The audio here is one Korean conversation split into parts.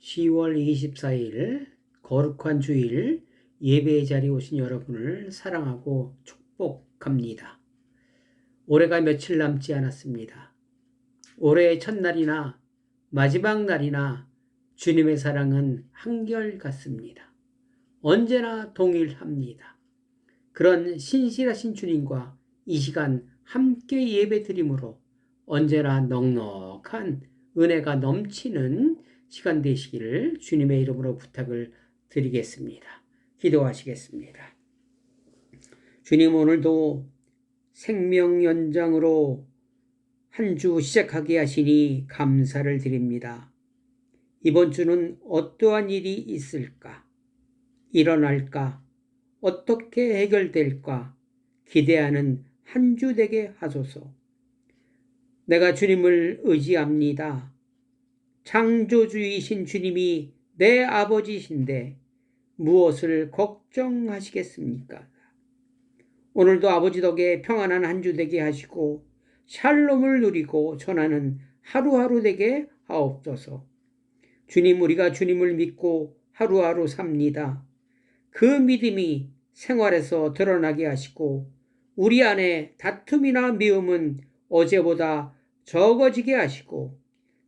10월 24일 거룩한 주일 예배의 자리에 오신 여러분을 사랑하고 축복합니다. 올해가 며칠 남지 않았습니다. 올해의 첫날이나 마지막 날이나 주님의 사랑은 한결같습니다. 언제나 동일합니다. 그런 신실하신 주님과 이 시간 함께 예배드림으로 언제나 넉넉한 은혜가 넘치는 시간 되시기를 주님의 이름으로 부탁을 드리겠습니다. 기도하시겠습니다. 주님, 오늘도 생명 연장으로 한 주 시작하게 하시니 감사를 드립니다. 이번 주는 어떠한 일이 있을까? 일어날까? 어떻게 해결될까? 기대하는 한 주 되게 하소서. 내가 주님을 의지합니다. 창조주이신 주님이 내 아버지신데 무엇을 걱정하시겠습니까? 오늘도 아버지 덕에 평안한 한 주 되게 하시고 샬롬을 누리고 전하는 하루하루 되게 하옵소서. 주님, 우리가 주님을 믿고 하루하루 삽니다. 그 믿음이 생활에서 드러나게 하시고 우리 안에 다툼이나 미움은 어제보다 적어지게 하시고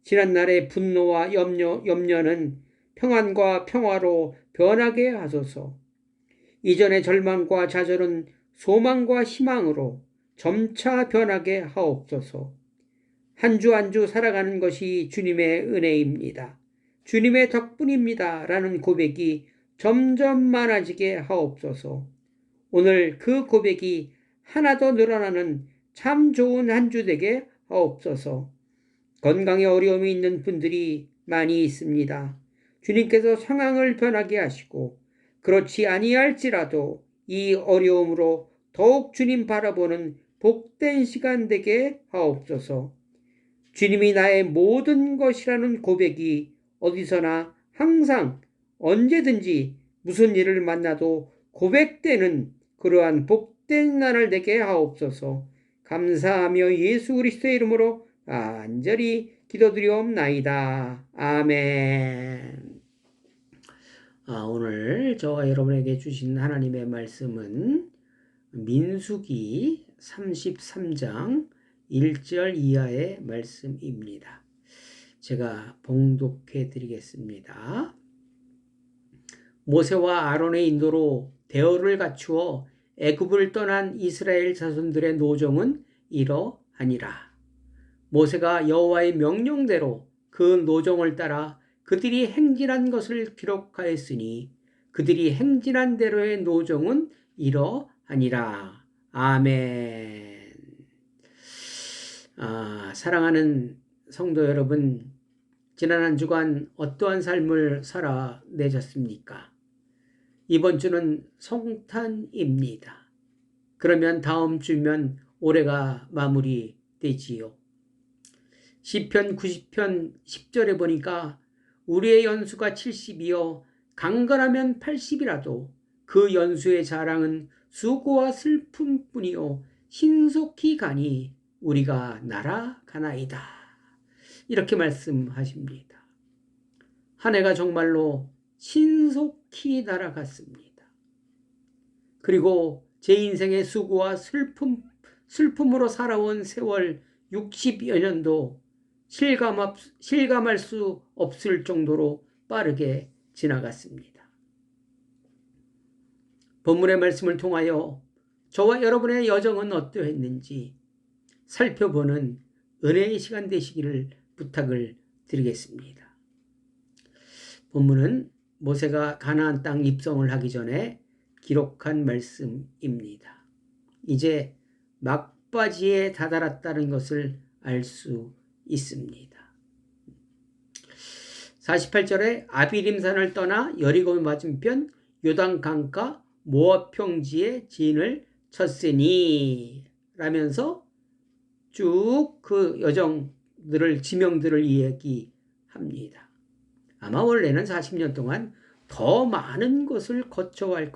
지난날의 분노와 염려는 평안과 평화로 변하게 하소서. 이전의 절망과 좌절은 소망과 희망으로 점차 변하게 하옵소서. 한 주 한 주 살아가는 것이 주님의 은혜입니다. 주님의 덕분입니다. 라는 고백이 점점 많아지게 하옵소서. 오늘 그 고백이 하나 더 늘어나는 참 좋은 한 주 되게 하옵소서. 건강에 어려움이 있는 분들이 많이 있습니다. 주님께서 상황을 변하게 하시고 그렇지 아니할지라도 이 어려움으로 더욱 주님 바라보는 복된 시간 되게 하옵소서. 주님이 나의 모든 것이라는 고백이 어디서나 항상 언제든지 무슨 일을 만나도 고백되는 그러한 복된 날을 되게 하옵소서. 감사하며 예수 그리스도의 이름으로 간절히 기도드리옵나이다. 아멘. 오늘 저와 여러분에게 주신 하나님의 말씀은 민수기 33장 1절 이하의 말씀입니다. 제가 봉독해 드리겠습니다. 모세와 아론의 인도로 대어를 갖추어 애굽을 떠난 이스라엘 자손들의 노정은 이러하니라. 모세가 여호와의 명령대로 그 노정을 따라 그들이 행진한 것을 기록하였으니 그들이 행진한 대로의 노정은 이러하니라. 아멘. 사랑하는 성도 여러분, 지난 한 주간 어떠한 삶을 살아내셨습니까? 이번 주는 성탄입니다. 그러면 다음 주면 올해가 마무리되지요. 시편 90편 10절에 보니까 우리의 연수가 70이요 강건하면 80이라도 그 연수의 자랑은 수고와 슬픔뿐이요 신속히 가니 우리가 날아가나이다. 이렇게 말씀하십니다. 한 해가 정말로 신속히 날아갔습니다. 그리고 제 인생의 수고와 슬픔으로 살아온 세월 60여 년도 실감할 수 없을 정도로 빠르게 지나갔습니다. 본문의 말씀을 통하여 저와 여러분의 여정은 어떠했는지 살펴보는 은혜의 시간 되시기를 부탁을 드리겠습니다. 본문은 모세가 가나안 땅 입성을 하기 전에 기록한 말씀입니다. 이제 막바지에 다다랐다는 것을 알 수 있습니다. 48절에 아비림산을 떠나 여리고 맞은편 요단 강가 모압 평지에 진을 쳤으니 라면서 쭉 그 여정들을 지명들을 이야기합니다. 아마 원래는 40년 동안 더 많은 것을 거쳐왔을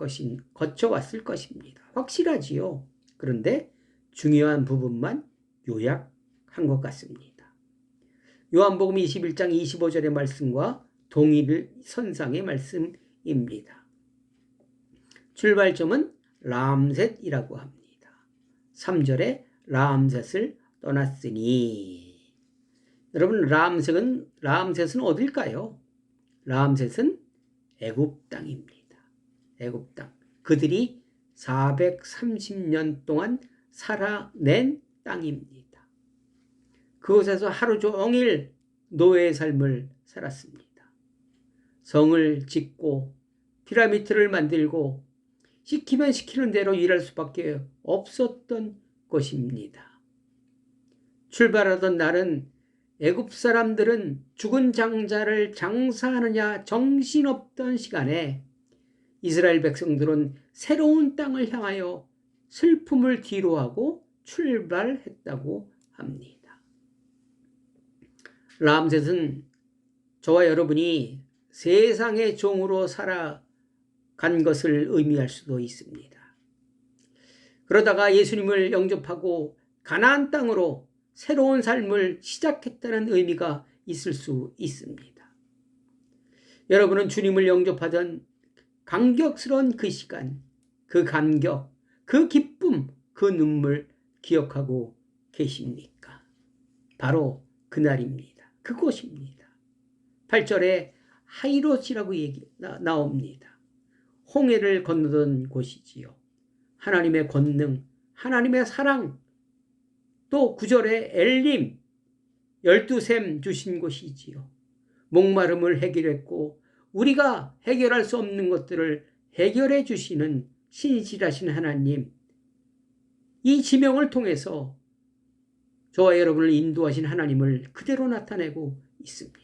것입니다. 확실하지요. 그런데 중요한 부분만 요약한 것 같습니다. 요한복음 21장 25절의 말씀과 동일선상의 말씀입니다. 출발점은 람셋이라고 합니다. 3절에 람셋을 떠났으니. 여러분, 람셋은 어딜까요? 람셋은 애굽 땅입니다. 애굽 땅. 그들이 430년 동안 살아낸 땅입니다. 그곳에서 하루 종일 노예의 삶을 살았습니다. 성을 짓고 피라미드를 만들고 시키면 시키는 대로 일할 수밖에 없었던 곳입니다. 출발하던 날은 애굽 사람들은 죽은 장자를 장사하느냐 정신없던 시간에 이스라엘 백성들은 새로운 땅을 향하여 슬픔을 뒤로하고 출발했다고 합니다. 람셋은 저와 여러분이 세상의 종으로 살아간 것을 의미할 수도 있습니다. 그러다가 예수님을 영접하고 가나안 땅으로 새로운 삶을 시작했다는 의미가 있을 수 있습니다. 여러분은 주님을 영접하던 감격스러운 그 시간, 그 감격, 그 기쁨, 그 눈물 기억하고 계십니까? 바로 그날입니다. 그곳입니다. 8절에 하이롯이라고 나옵니다. 홍해를 건너던 곳이지요. 하나님의 권능, 하나님의 사랑, 또 9절에 엘림, 12샘 주신 곳이지요. 목마름을 해결했고 우리가 해결할 수 없는 것들을 해결해 주시는 신실하신 하나님, 이 지명을 통해서 저와 여러분을 인도하신 하나님을 그대로 나타내고 있습니다.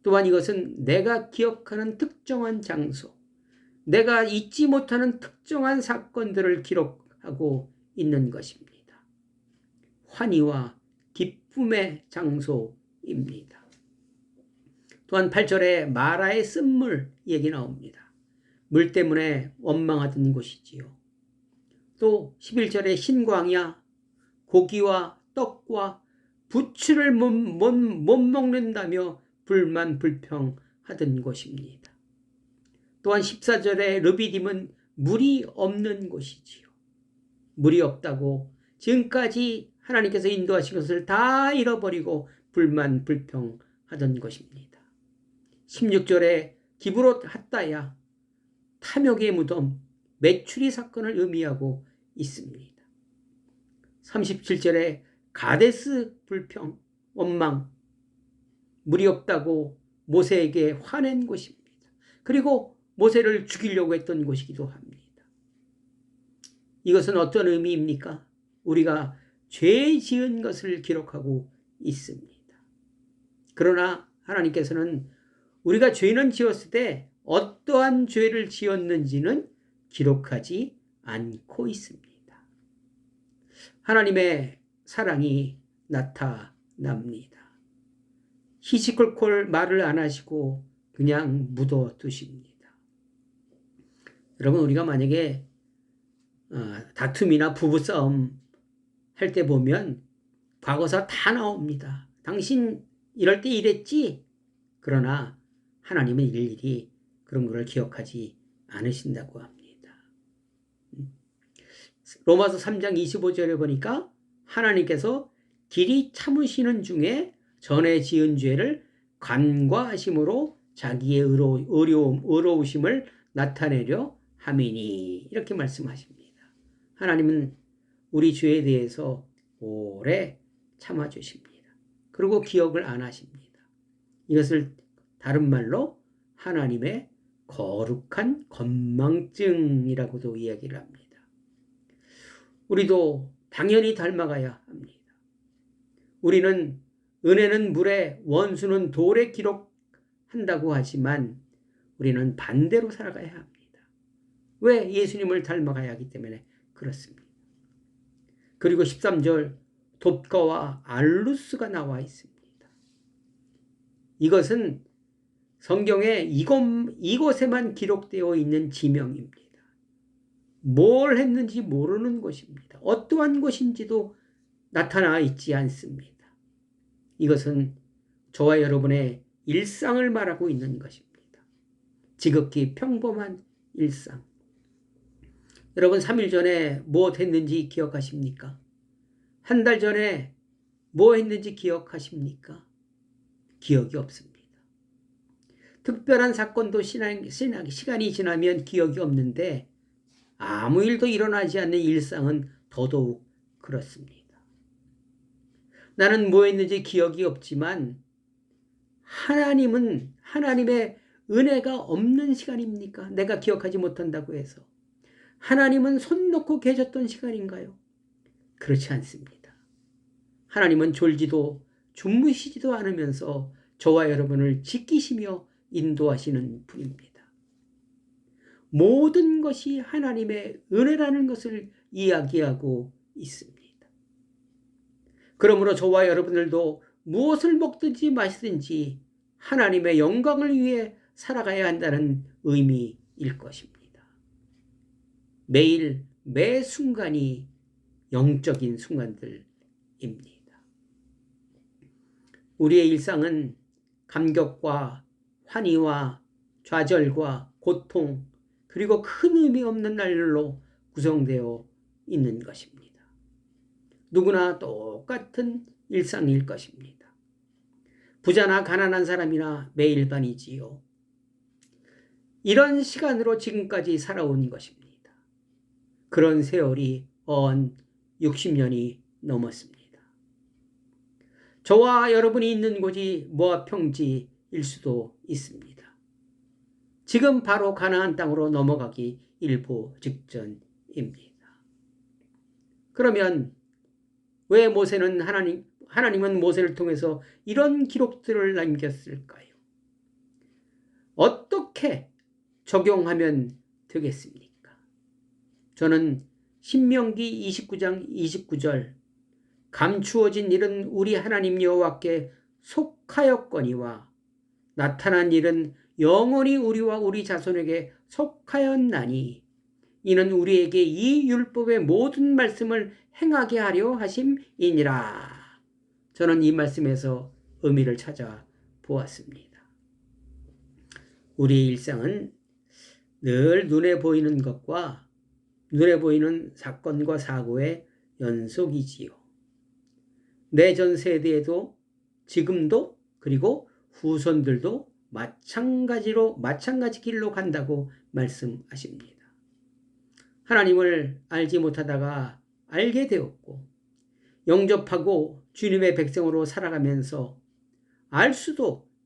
또한 이것은 내가 기억하는 특정한 장소, 내가 잊지 못하는 특정한 사건들을 기록하고 있는 것입니다. 환희와 기쁨의 장소입니다. 또한 8절에 마라의 쓴물 얘기 나옵니다. 물 때문에 원망하던 곳이지요. 또 11절에 흰광야, 고기와 떡과 부추를 못 먹는다며 불만불평하던 곳입니다. 또한 14절에 르비딤은 물이 없는 곳이지요. 물이 없다고 지금까지 하나님께서 인도하신 것을 다 잃어버리고 불만불평하던 것입니다. 16절에 기브롯 핫다야, 탐욕의 무덤, 메추리 사건을 의미하고 있습니다. 37절에 가데스 불평, 원망, 물이 없다고 모세에게 화낸 곳입니다. 그리고 모세를 죽이려고 했던 곳이기도 합니다. 이것은 어떤 의미입니까? 우리가 죄 지은 것을 기록하고 있습니다. 그러나 하나님께서는 우리가 죄는 지었을 때 어떠한 죄를 지었는지는 기록하지 않고 있습니다. 하나님의 사랑이 나타납니다. 히시콜콜 말을 안 하시고 그냥 묻어두십니다. 여러분, 우리가 만약에 다툼이나 부부싸움 할 때 보면 과거사 다 나옵니다. 당신 이럴 때 이랬지? 그러나 하나님은 일일이 그런 것을 기억하지 않으신다고 합니다. 로마서 3장 25절에 보니까 하나님께서 길이 참으시는 중에 전에 지은 죄를 간과하심으로 자기의 의로우심을 나타내려 함이니, 이렇게 말씀하십니다. 하나님은 우리 죄에 대해서 오래 참아주십니다. 그리고 기억을 안 하십니다. 이것을 다른 말로 하나님의 거룩한 건망증이라고도 이야기를 합니다. 우리도 당연히 닮아가야 합니다. 우리는 은혜는 물에, 원수는 돌에 기록한다고 하지만 우리는 반대로 살아가야 합니다. 왜? 예수님을 닮아가야 하기 때문에 그렇습니다. 그리고 13절, 돕가와 알루스가 나와 있습니다. 이것은 성경에 이곳에만 기록되어 있는 지명입니다. 뭘 했는지 모르는 것입니다. 어떠한 것인지도 나타나 있지 않습니다. 이것은 저와 여러분의 일상을 말하고 있는 것입니다. 지극히 평범한 일상. 여러분 3일 전에 뭐 했는지 기억하십니까? 한 달 전에 뭐 했는지 기억하십니까? 기억이 없습니다. 특별한 사건도 시간이 지나면 기억이 없는데 아무 일도 일어나지 않는 일상은 더더욱 그렇습니다. 나는 뭐 했는지 기억이 없지만 하나님은 하나님의 은혜가 없는 시간입니까? 내가 기억하지 못한다고 해서. 하나님은 손 놓고 계셨던 시간인가요? 그렇지 않습니다. 하나님은 졸지도 주무시지도 않으면서 저와 여러분을 지키시며 인도하시는 분입니다. 모든 것이 하나님의 은혜라는 것을 이야기하고 있습니다. 그러므로 저와 여러분들도 무엇을 먹든지 마시든지 하나님의 영광을 위해 살아가야 한다는 의미일 것입니다. 매일 매 순간이 영적인 순간들입니다. 우리의 일상은 감격과 환희와 좌절과 고통 그리고 큰 의미 없는 날로 구성되어 있는 것입니다. 누구나 똑같은 일상일 것입니다. 부자나 가난한 사람이나 매일반이지요. 이런 시간으로 지금까지 살아온 것입니다. 그런 세월이 60년이 넘었습니다. 저와 여러분이 있는 곳이 모압 평지일 수도 있습니다. 지금 바로 가나안 땅으로 넘어가기 일보 직전입니다. 그러면 왜 하나님은 모세를 통해서 이런 기록들을 남겼을까요? 어떻게 적용하면 되겠습니까? 저는 신명기 29장 29절 감추어진 일은 우리 하나님 여호와께 속하였거니와 나타난 일은 영원히 우리와 우리 자손에게 속하였나니 이는 우리에게 이 율법의 모든 말씀을 행하게 하려 하심이니라. 저는 이 말씀에서 의미를 찾아 보았습니다. 우리의 일상은 늘 눈에 보이는 것과 눈에 보이는 사건과 사고의 연속이지요. 내전 세대에도 지금도 그리고 후손들도 마찬가지 길로 간다고 말씀하십니다. 하나님을 알지 못하다가 알게 되었고 영접하고 주님의 백성으로 살아가면서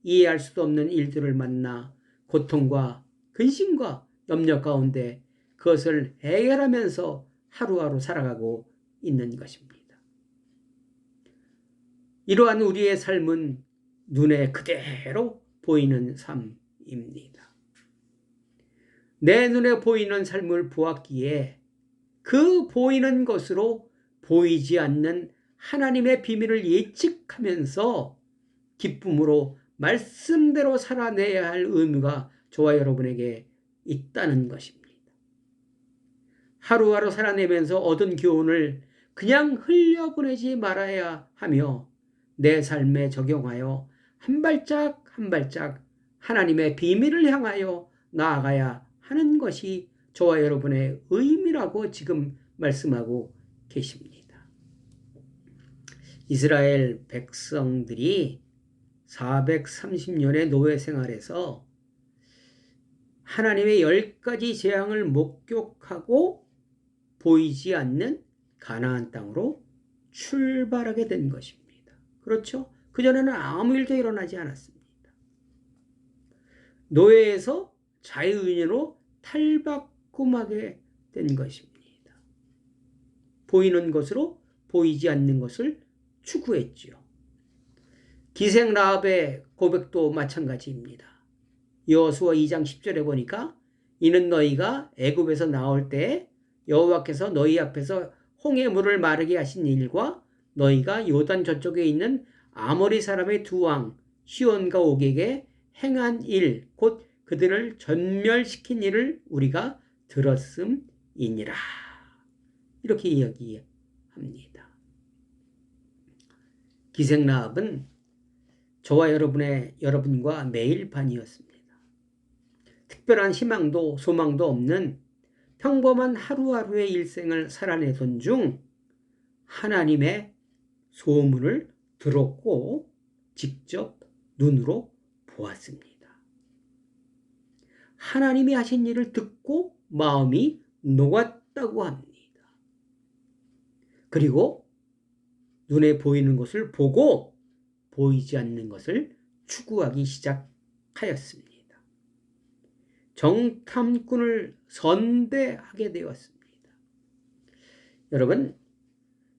이해할 수도 없는 일들을 만나 고통과 근심과 염려 가운데 그것을 해결하면서 하루하루 살아가고 있는 것입니다. 이러한 우리의 삶은 눈에 그대로 보이는 삶입니다. 내 눈에 보이는 삶을 보았기에 그 보이는 것으로 보이지 않는 하나님의 비밀을 예측하면서 기쁨으로 말씀대로 살아내야 할 의무가 저와 여러분에게 있다는 것입니다. 하루하루 살아내면서 얻은 교훈을 그냥 흘려보내지 말아야 하며 내 삶에 적용하여 한 발짝 한 발짝 하나님의 비밀을 향하여 나아가야 하는 것이 저와 여러분의 의미라고 지금 말씀하고 계십니다. 이스라엘 백성들이 430년의 노예 생활에서 하나님의 10가지 재앙을 목격하고 보이지 않는 가나안 땅으로 출발하게 된 것입니다. 그렇죠? 그전에는 아무 일도 일어나지 않았습니다. 노예에서 자유인으로 탈바꿈하게 된 것입니다. 보이는 것으로 보이지 않는 것을 추구했지요. 기생 라합의 고백도 마찬가지입니다. 여호수아 2장 10절에 보니까 이는 너희가 애굽에서 나올 때 여호와께서 너희 앞에서 홍해 물을 마르게 하신 일과 너희가 요단 저쪽에 있는 아모리 사람의 두 왕 시온과 옥에게 행한 일, 곧 그들을 전멸시킨 일을 우리가 들었음이니라. 이렇게 이야기합니다. 기생 라합은 저와 여러분과 매일 반이었습니다. 특별한 희망도 소망도 없는 평범한 하루하루의 일생을 살아내던 중 하나님의 소문을 들었고 직접 눈으로 보았습니다. 하나님이 하신 일을 듣고 마음이 녹았다고 합니다. 그리고 눈에 보이는 것을 보고 보이지 않는 것을 추구하기 시작하였습니다. 정탐꾼을 선대하게 되었습니다. 여러분,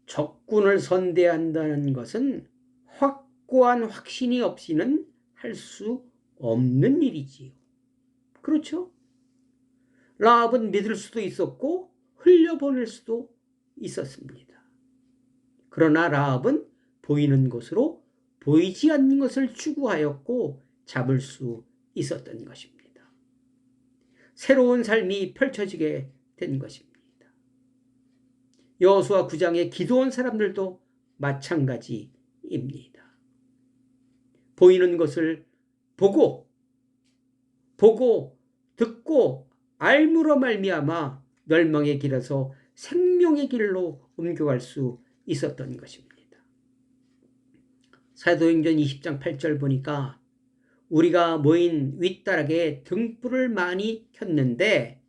적군을 선대한다는 것은 확고한 확신이 없이는 할 수 없는 일이지요. 그렇죠? 라합은 믿을 수도 있었고 흘려보낼 수도 있었습니다. 그러나 라합은 보이는 것으로 보이지 않는 것을 추구하였고 잡을 수 있었던 것입니다. 새로운 삶이 펼쳐지게 된 것입니다. 여호수아 9장의 기도한 사람들도 마찬가지입니다. 보이는 것을 보고 듣고 알므로 말미암아 멸망의 길에서 생명의 길로 옮겨갈 수 있었던 것입니다. 사도행전 20장 8절 보니까 우리가 모인 윗다락에 등불을 많이 켰는데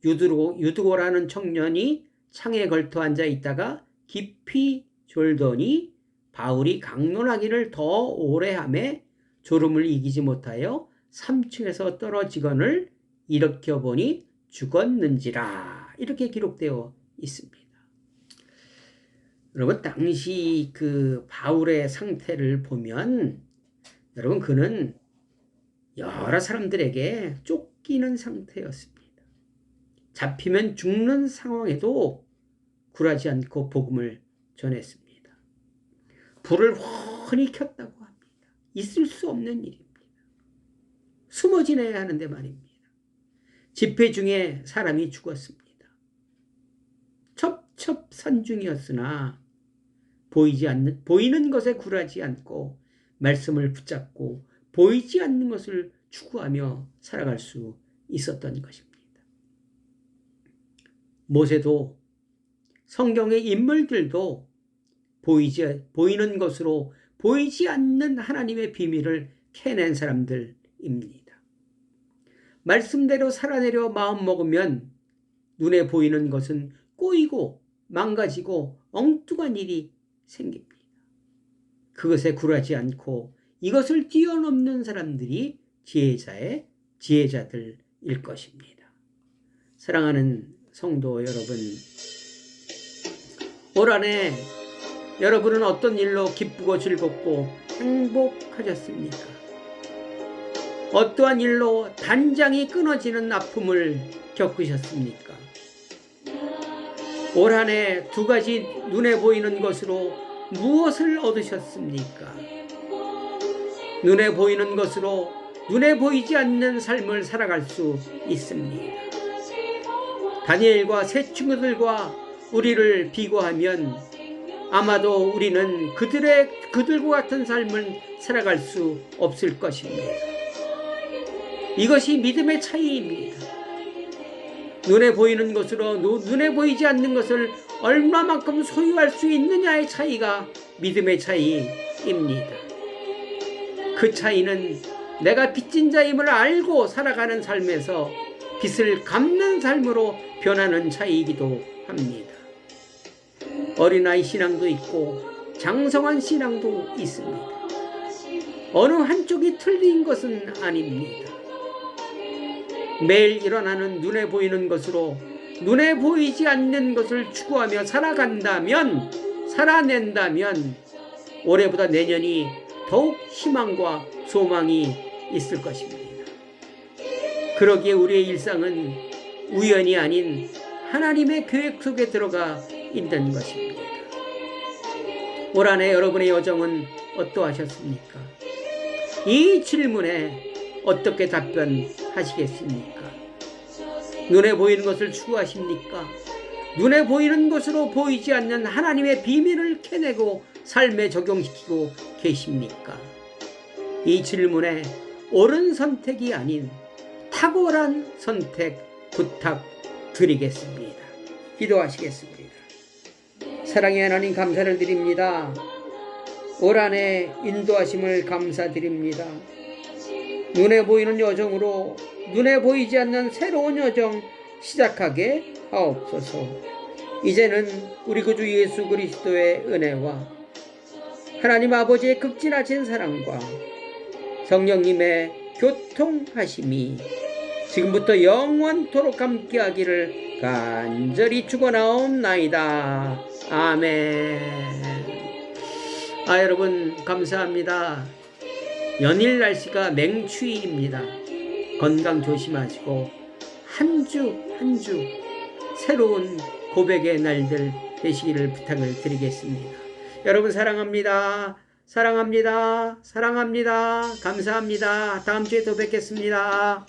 유두고라는 청년이 창에 걸터 앉아 있다가 깊이 졸더니 바울이 강론하기를 더 오래 하매 졸음을 이기지 못하여 3층에서 떨어지거늘 일으켜보니 죽었는지라. 이렇게 기록되어 있습니다. 여러분, 당시 그 바울의 상태를 보면 여러분, 그는 여러 사람들에게 쫓기는 상태였습니다. 잡히면 죽는 상황에도 굴하지 않고 복음을 전했습니다. 불을 훤히 켰다고 합니다. 있을 수 없는 일입니다. 숨어 지내야 하는데 말입니다. 집회 중에 사람이 죽었습니다. 첩첩산중이었으나 보이는 것에 굴하지 않고 말씀을 붙잡고 보이지 않는 것을 추구하며 살아갈 수 있었던 것입니다. 모세도 성경의 인물들도 보이는 것으로 보이지 않는 하나님의 비밀을 캐낸 사람들입니다. 말씀대로 살아내려 마음먹으면 눈에 보이는 것은 꼬이고 망가지고 엉뚱한 일이 생깁니다. 그것에 굴하지 않고 이것을 뛰어넘는 사람들이 지혜자들일 것입니다. 사랑하는 성도 여러분, 올 한해 여러분은 어떤 일로 기쁘고 즐겁고 행복하셨습니까? 어떠한 일로 단장이 끊어지는 아픔을 겪으셨습니까? 올 한해 두 가지 눈에 보이는 것으로 무엇을 얻으셨습니까? 눈에 보이는 것으로 눈에 보이지 않는 삶을 살아갈 수 있습니다. 다니엘과 세 친구들과 우리를 비교하면 아마도 우리는 그들과 같은 삶을 살아갈 수 없을 것입니다. 이것이 믿음의 차이입니다. 눈에 보이는 것으로 눈에 보이지 않는 것을 얼마만큼 소유할 수 있느냐의 차이가 믿음의 차이입니다. 그 차이는 내가 빚진 자임을 알고 살아가는 삶에서 빚을 갚는 삶으로 변하는 차이이기도 합니다. 어린아이 신앙도 있고 장성한 신앙도 있습니다. 어느 한쪽이 틀린 것은 아닙니다. 매일 일어나는 눈에 보이는 것으로 눈에 보이지 않는 것을 추구하며 살아낸다면 올해보다 내년이 더욱 희망과 소망이 있을 것입니다. 그러기에 우리의 일상은 우연이 아닌 하나님의 계획 속에 들어가 있는 것입니다. 올 한해 여러분의 여정은 어떠하셨습니까? 이 질문에 어떻게 답변하시겠습니까? 눈에 보이는 것을 추구하십니까? 눈에 보이는 것으로 보이지 않는 하나님의 비밀을 캐내고 삶에 적용시키고 계십니까? 이 질문에 옳은 선택이 아닌 탁월한 선택 부탁드리겠습니다. 기도하시겠습니다. 사랑의 하나님, 감사를 드립니다. 올 한해 인도하심을 감사드립니다. 눈에 보이는 여정으로 눈에 보이지 않는 새로운 여정 시작하게 하옵소서. 이제는 우리 구주 예수 그리스도의 은혜와 하나님 아버지의 극진하신 사랑과 성령님의 교통하심이 지금부터 영원토록 함께하기를 간절히 축원하옵나이다. 아멘. 여러분 감사합니다. 연일 날씨가 맹추위입니다. 건강 조심하시고 한 주 한 주 새로운 고백의 날들 되시기를 부탁을 드리겠습니다. 여러분 사랑합니다. 사랑합니다. 사랑합니다. 감사합니다. 다음 주에 또 뵙겠습니다.